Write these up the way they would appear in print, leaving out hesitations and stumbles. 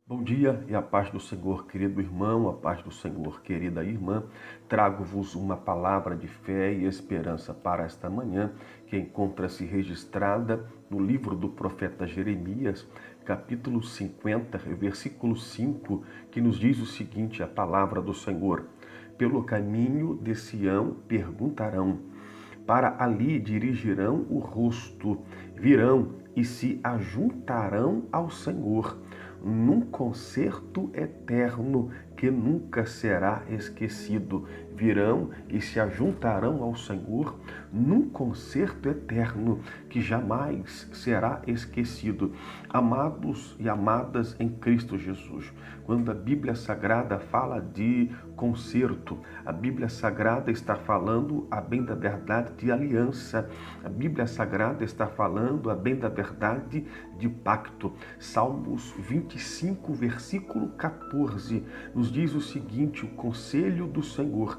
Bom dia e a paz do Senhor, querido irmão, a paz do Senhor, querida irmã. Trago-vos uma palavra de fé e esperança para esta manhã, que encontra-se registrada no livro do profeta Jeremias, capítulo 50, versículo 5, que nos diz o seguinte, a palavra do Senhor: Pelo caminho de Sião perguntarão, para ali dirigirão o rosto, virão e se ajuntarão ao Senhor, num concerto eterno que nunca será esquecido. Virão e se ajuntarão ao Senhor num concerto eterno que jamais será esquecido. Amados e amadas em Cristo Jesus, quando a Bíblia Sagrada fala de concerto, a Bíblia Sagrada está falando, a bem da verdade, de aliança. A Bíblia Sagrada está falando, a bem da verdade, de pacto. Salmos 25, versículo 14, nos diz o seguinte: o conselho do Senhor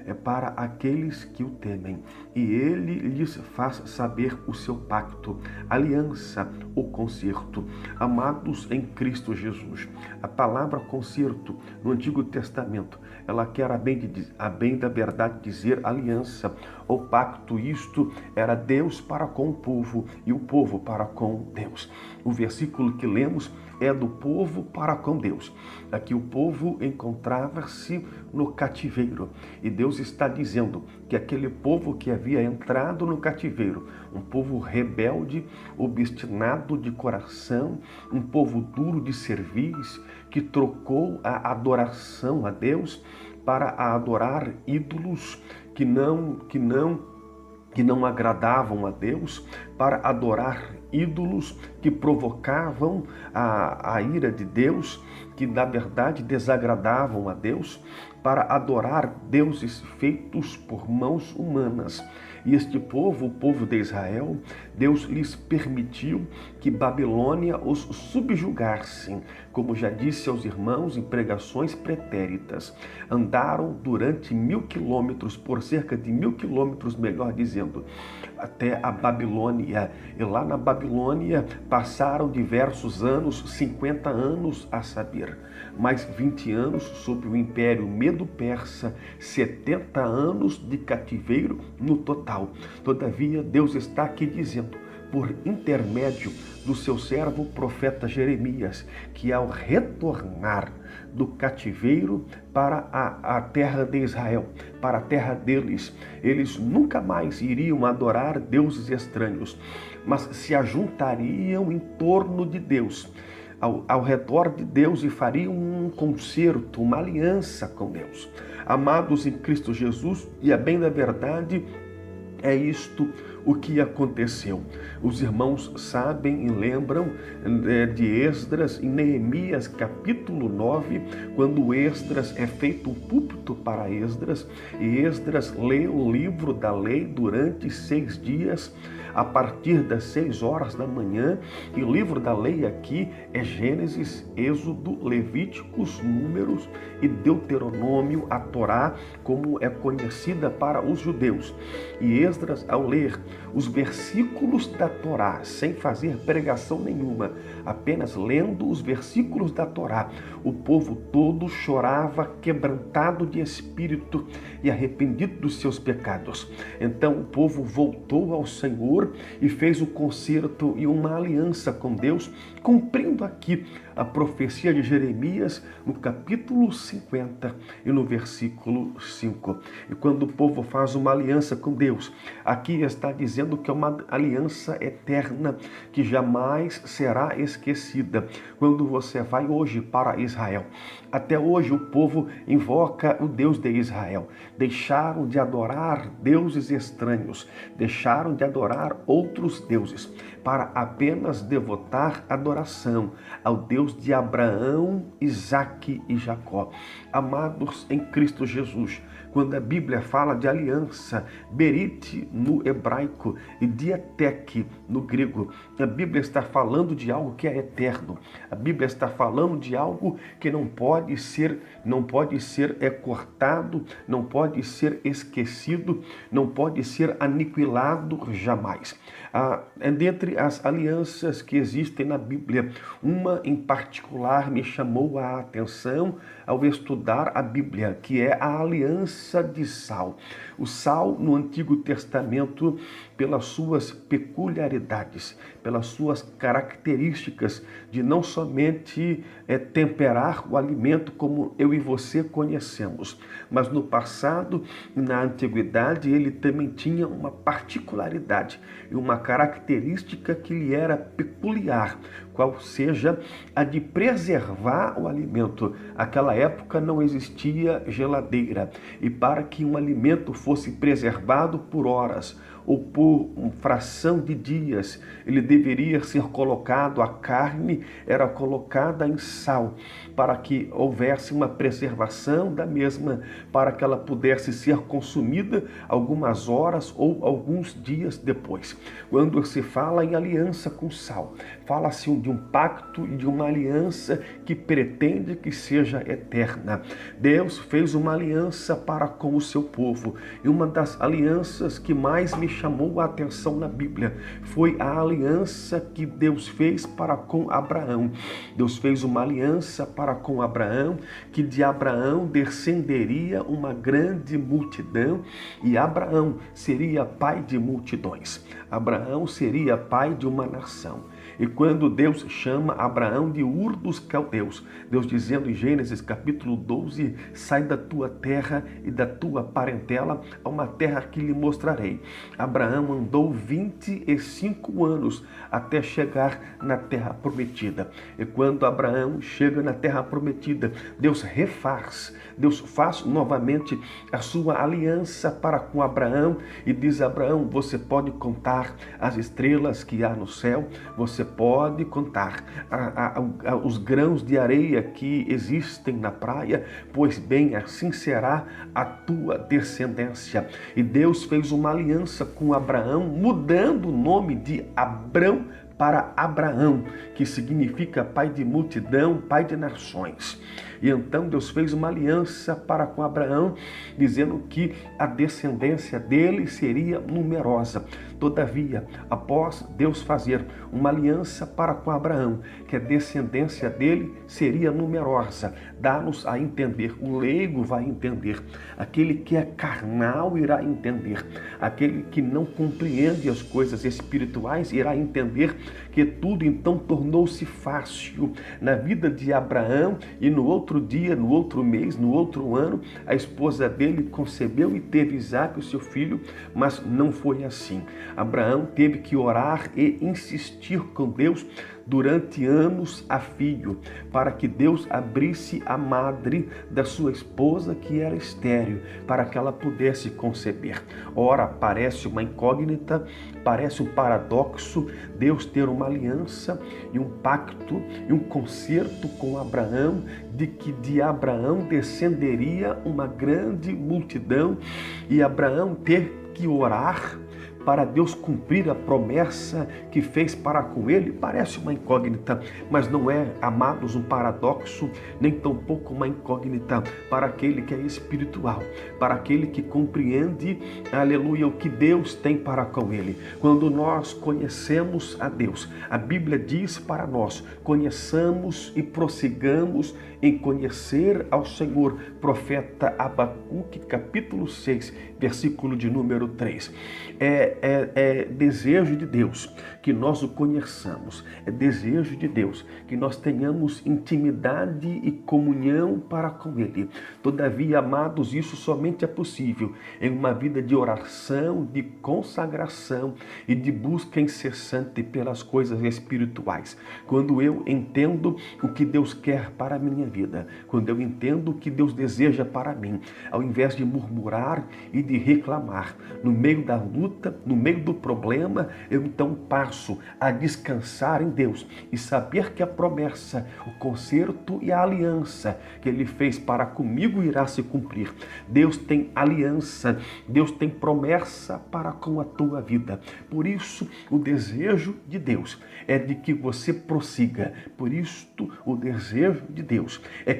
é para aqueles que o temem, e ele lhes faz saber o seu pacto, aliança, o concerto. Amados em Cristo Jesus, a palavra concerto no Antigo Testamento, ela quer a bem da verdade dizer aliança, ou pacto. Isto era Deus para com o povo e o povo para com Deus. O versículo que lemos é do povo para com Deus. Aqui o povo encontrava-se no cativeiro e Deus está dizendo que aquele povo que havia entrado no cativeiro, um povo rebelde, obstinado de coração, um povo duro de cerviz, que trocou a adoração a Deus para adorar ídolos que não agradavam a Deus, para adorar ídolos que provocavam a ira de Deus, que na verdade desagradavam a Deus, para adorar deuses feitos por mãos humanas. E este povo, o povo de Israel, Deus lhes permitiu que Babilônia os subjugasse, como já disse aos irmãos em pregações pretéritas. Andaram durante 1000 quilômetros, por cerca de 1000 quilômetros, melhor dizendo, até a Babilônia. E lá na Babilônia passaram diversos anos, 50 anos a saber, mais 20 anos sob o Império Medo-Persa, 70 anos de cativeiro no total. Todavia, Deus está aqui dizendo, por intermédio do seu servo profeta Jeremias, que ao retornar do cativeiro para a terra de Israel, para a terra deles, eles nunca mais iriam adorar deuses estranhos, mas se ajuntariam em torno de Deus, ao redor de Deus, e fariam um concerto, uma aliança com Deus. Amados em Cristo Jesus, e a bem da verdade, é isto o que aconteceu. Os irmãos sabem e lembram de Esdras em Neemias capítulo 9, quando Esdras é feito o púlpito para Esdras, e Esdras lê o livro da lei durante 6 dias, a partir das 6 horas da manhã, e o livro da lei aqui é Gênesis, Êxodo, Levíticos, Números e Deuteronômio, a Torá, como é conhecida para os judeus. E Esdras, ao ler os versículos da Torá, sem fazer pregação nenhuma, apenas lendo os versículos da Torá, o povo todo chorava, quebrantado de espírito e arrependido dos seus pecados. Então o povo voltou ao Senhor e fez o concerto e uma aliança com Deus, cumprindo aqui a profecia de Jeremias no capítulo 50 e no versículo 5. E quando o povo faz uma aliança com Deus, aqui está dizendo que é uma aliança eterna que jamais será esquecida. Quando você vai hoje para Israel, até hoje o povo invoca o Deus de Israel. Deixaram de adorar deuses estranhos, deixaram de adorar outros deuses, para apenas devotar adoração ao Deus de Abraão, Isaque e Jacó. Amados em Cristo Jesus, quando a Bíblia fala de aliança, berit no hebraico e diatek no grego, a Bíblia está falando de algo que é eterno. A Bíblia está falando de algo que não pode ser cortado, não pode ser esquecido, não pode ser aniquilado jamais. Dentre as alianças que existem na Bíblia, uma em particular me chamou a atenção ao estudar a Bíblia, que é a aliança de sal. O sal no Antigo Testamento, pelas suas peculiaridades, pelas suas características de não somente temperar o alimento como eu e você conhecemos, mas no passado, na antiguidade, ele também tinha uma particularidade e uma característica que lhe era peculiar, qual seja a de preservar o alimento. Aquela época não existia geladeira, e para que um alimento fosse preservado por horas ou por uma fração de dias, ele deveria ser colocado, a carne era colocada em sal, para que houvesse uma preservação da mesma, para que ela pudesse ser consumida algumas horas ou alguns dias depois. Quando se fala em aliança com sal, fala-se de um pacto e de uma aliança que pretende que seja eterna. Deus fez uma aliança para com o seu povo, e uma das alianças que mais me chamou a atenção na Bíblia foi a aliança que Deus fez para com Abraão. Deus fez uma aliança para com Abraão, que de Abraão descenderia uma grande multidão, e Abraão seria pai de multidões. Abraão seria pai de uma nação. E quando Deus chama Abraão de Ur dos Caldeus, Deus dizendo em Gênesis capítulo 12, sai da tua terra e da tua parentela a uma terra que lhe mostrarei. Abraão andou 25 anos até chegar na terra prometida. E quando Abraão chega na terra prometida, Deus faz novamente a sua aliança para com Abraão e diz a Abraão, você pode contar as estrelas que há no céu, você pode contar os grãos de areia que existem na praia, pois bem, assim será a tua descendência. E Deus fez uma aliança com Abraão, mudando o nome de Abrão para Abraão, que significa pai de multidão, pai de nações. E então Deus fez uma aliança para com Abraão, dizendo que a descendência dele seria numerosa. Todavia, após Deus fazer uma aliança para com Abraão, que a descendência dele seria numerosa, dá-nos a entender, o leigo vai entender, aquele que é carnal irá entender, aquele que não compreende as coisas espirituais irá entender que tudo então tornou-se fácil na vida de Abraão, e no outro dia, no outro mês, no outro ano, a esposa dele concebeu e teve Isaque, o seu filho, mas não foi assim. Abraão teve que orar e insistir com Deus durante anos a fio, para que Deus abrisse a madre da sua esposa, que era estéril, para que ela pudesse conceber. Ora, parece uma incógnita, parece um paradoxo Deus ter uma aliança e um pacto e um concerto com Abraão, de que de Abraão descenderia uma grande multidão, e Abraão ter que orar para Deus cumprir a promessa que fez para com ele. Parece uma incógnita, mas não é, amados, um paradoxo, nem tampouco uma incógnita para aquele que é espiritual, para aquele que compreende, aleluia, o que Deus tem para com ele. Quando nós conhecemos a Deus, a Bíblia diz para nós, conheçamos e prossigamos em conhecer ao Senhor. Profeta Abacuque, capítulo 6, versículo de número 3. É desejo de Deus que nós o conheçamos, é desejo de Deus que nós tenhamos intimidade e comunhão para com Ele. Todavia, amados, isso somente é possível em uma vida de oração, de consagração e de busca incessante pelas coisas espirituais. Quando eu entendo o que Deus quer para a minha vida, quando eu entendo o que Deus deseja para mim, ao invés de murmurar e de reclamar, no meio da luta, no meio do problema, eu então passo a descansar em Deus e saber que a promessa, o concerto e a aliança que Ele fez para comigo irá se cumprir. Deus tem aliança, Deus tem promessa para com a tua vida. Por isso, o desejo de Deus é de que você prossiga. Por isto, o desejo de Deus é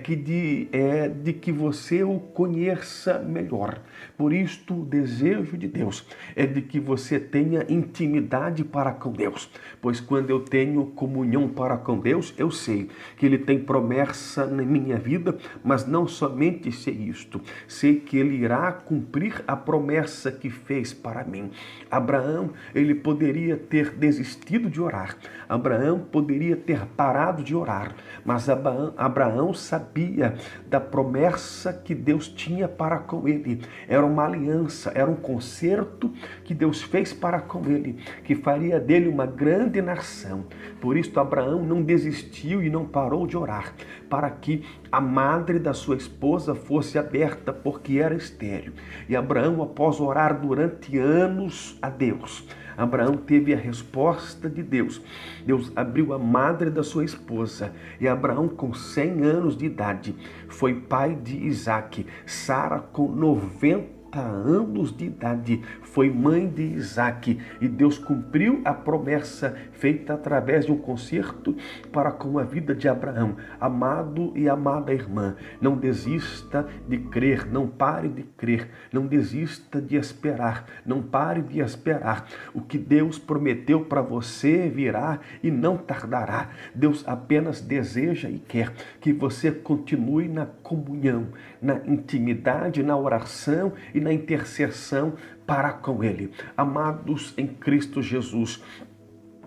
de que você o conheça melhor. Por isto, o desejo de Deus é de que você você tenha intimidade para com Deus. Pois quando eu tenho comunhão para com Deus, eu sei que Ele tem promessa na minha vida, mas não somente sei isto, sei que Ele irá cumprir a promessa que fez para mim. Abraão, ele poderia ter desistido de orar. Abraão poderia ter parado de orar, mas Abraão sabia da promessa que Deus tinha para com ele. Era uma aliança, era um concerto que Deus fez para com ele, que faria dele uma grande nação. Por isso Abraão não desistiu e não parou de orar, para que a madre da sua esposa fosse aberta, porque era estéril. E Abraão, após orar durante anos a Deus, Abraão teve a resposta de Deus. Deus abriu a madre da sua esposa e Abraão, com 100 anos de idade, foi pai de Isaque. Sara, com 90 anos de idade, foi mãe de Isaque, e Deus cumpriu a promessa feita através de um concerto para com a vida de Abraão. Amado e amada irmã, não desista de crer, não pare de crer, não desista de esperar, não pare de esperar. O que Deus prometeu para você virá e não tardará. Deus apenas deseja e quer que você continue na comunhão, na intimidade, na oração e na intercessão para com Ele. Amados em Cristo Jesus,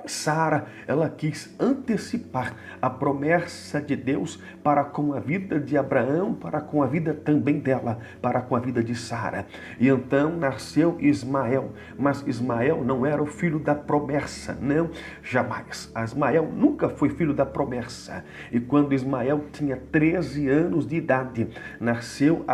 Sara, ela quis antecipar a promessa de Deus para com a vida de Abraão, para com a vida também dela, para com a vida de Sara. E então nasceu Ismael, mas Ismael não era o filho da promessa, não, jamais. Ismael nunca foi filho da promessa. E quando Ismael tinha 13 anos de idade, nasceu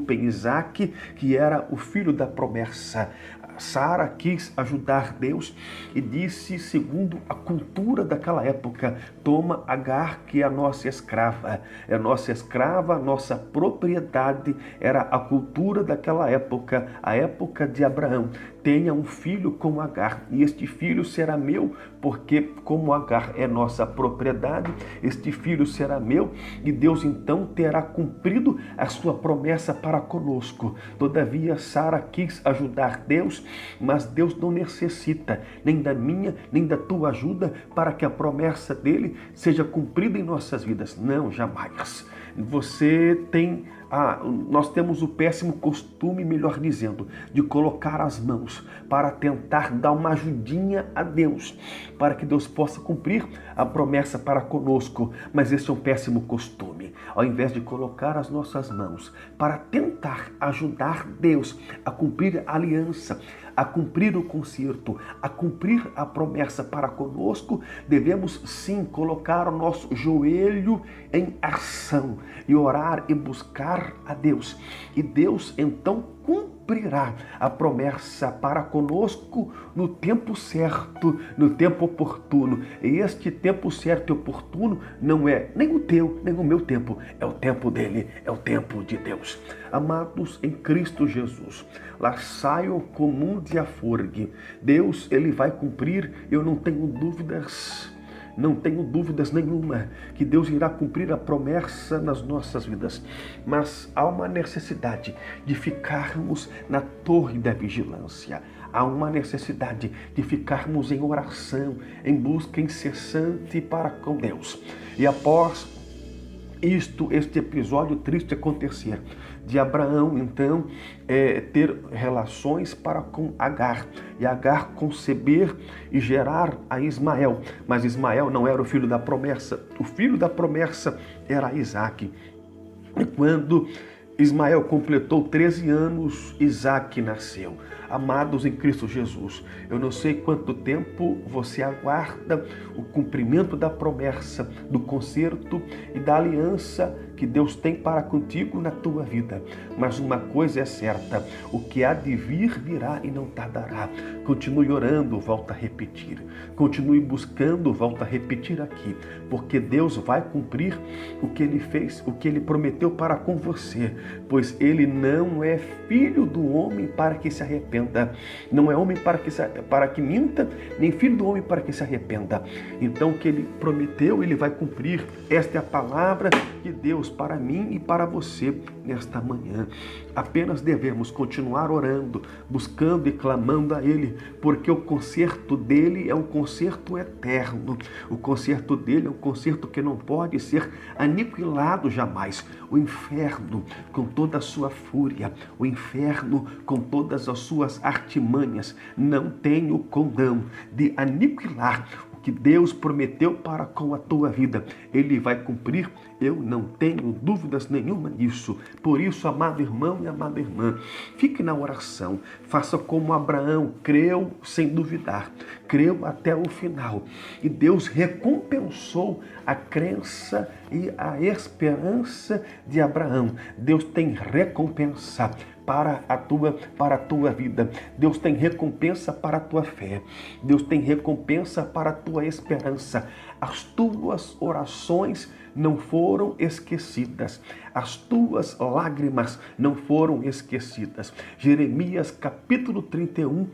Isaque, que era o filho da promessa. Sara quis ajudar Deus e disse, segundo a cultura daquela época: toma Agar, que é a nossa escrava. É nossa escrava, nossa propriedade. Era a cultura daquela época, a época de Abraão. Tenha um filho com Agar, e este filho será meu, porque como Agar é nossa propriedade, este filho será meu, e Deus então terá cumprido a sua promessa para conosco. Todavia, Sara quis ajudar Deus, mas Deus não necessita nem da minha, nem da tua ajuda para que a promessa dele seja cumprida em nossas vidas. Não, jamais. Nós temos o péssimo costume, melhor dizendo, de colocar as mãos para tentar dar uma ajudinha a Deus, para que Deus possa cumprir a promessa para conosco. Mas esse é um péssimo costume. Ao invés de colocar as nossas mãos para tentar ajudar Deus a cumprir a aliança, a cumprir o concerto, a cumprir a promessa para conosco, devemos sim colocar o nosso joelho em ação e orar e buscar a Deus. E Deus então cumprirá a promessa para conosco no tempo certo, no tempo oportuno. E este tempo certo e oportuno não é nem o teu, nem o meu tempo, é o tempo dele, é o tempo de Deus. Amados em Cristo Jesus, lá saio comum de aforgue. Deus, ele vai cumprir, eu não tenho dúvidas. Não tenho dúvidas nenhuma que Deus irá cumprir a promessa nas nossas vidas. Mas há uma necessidade de ficarmos na torre da vigilância. Há uma necessidade de ficarmos em oração, em busca incessante para com Deus. E após este episódio triste acontecer, de Abraão, então, ter relações para com Agar, e Agar conceber e gerar a Ismael. Mas Ismael não era o filho da promessa, o filho da promessa era Isaque. E quando Ismael completou 13 anos, Isaque nasceu. Amados em Cristo Jesus, eu não sei quanto tempo você aguarda o cumprimento da promessa, do concerto e da aliança que Deus tem para contigo na tua vida. Mas uma coisa é certa: o que há de vir, virá e não tardará. Continue orando, volta a repetir. Continue buscando, volta a repetir aqui. Porque Deus vai cumprir o que Ele fez, o que Ele prometeu para com você. Pois Ele não é filho do homem para que se arrependa. Não é homem para que minta, nem filho do homem para que se arrependa. Então o que Ele prometeu, Ele vai cumprir. Esta é a palavra de Deus para mim e para você nesta manhã. Apenas devemos continuar orando, buscando e clamando a Ele, porque o conserto dele é um conserto eterno. O conserto dele é um conserto que não pode ser aniquilado jamais. O inferno, com toda a sua fúria, o inferno, com todas as suas artimanhas, não tem o condão de aniquilar que Deus prometeu para com a tua vida. Ele vai cumprir, eu não tenho dúvidas nenhuma nisso. Por isso, amado irmão e amada irmã, fique na oração, faça como Abraão, creu sem duvidar, creu até o final. E Deus recompensou a crença e a esperança de Abraão. Deus tem recompensa para a tua vida. Deus tem recompensa para a tua fé. Deus tem recompensa para a tua esperança. As tuas orações não foram esquecidas. As tuas lágrimas não foram esquecidas. Jeremias capítulo 31,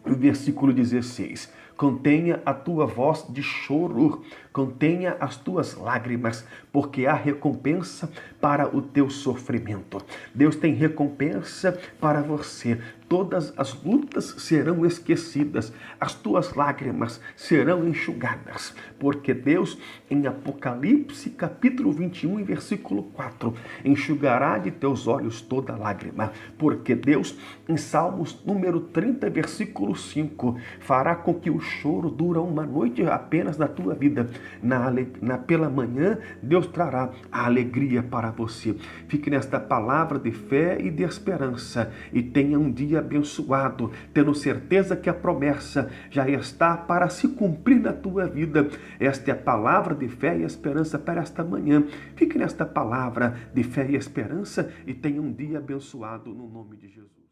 versículo 16. Contenha a tua voz de choro, contenha as tuas lágrimas, porque há recompensa para o teu sofrimento. Deus tem recompensa para você. Todas as lutas serão esquecidas, as tuas lágrimas serão enxugadas, porque Deus, em Apocalipse capítulo 21, versículo 4, enxugará de teus olhos toda lágrima, porque Deus, em Salmos número 30, versículo 5, fará com que o choro dure uma noite apenas na tua vida. Pela manhã, Deus trará a alegria para você. Fique nesta palavra de fé e de esperança e tenha um dia abençoado, tendo certeza que a promessa já está para se cumprir na tua vida. Esta é a palavra de fé e esperança para esta manhã. Fique nesta palavra de fé e esperança e tenha um dia abençoado no nome de Jesus.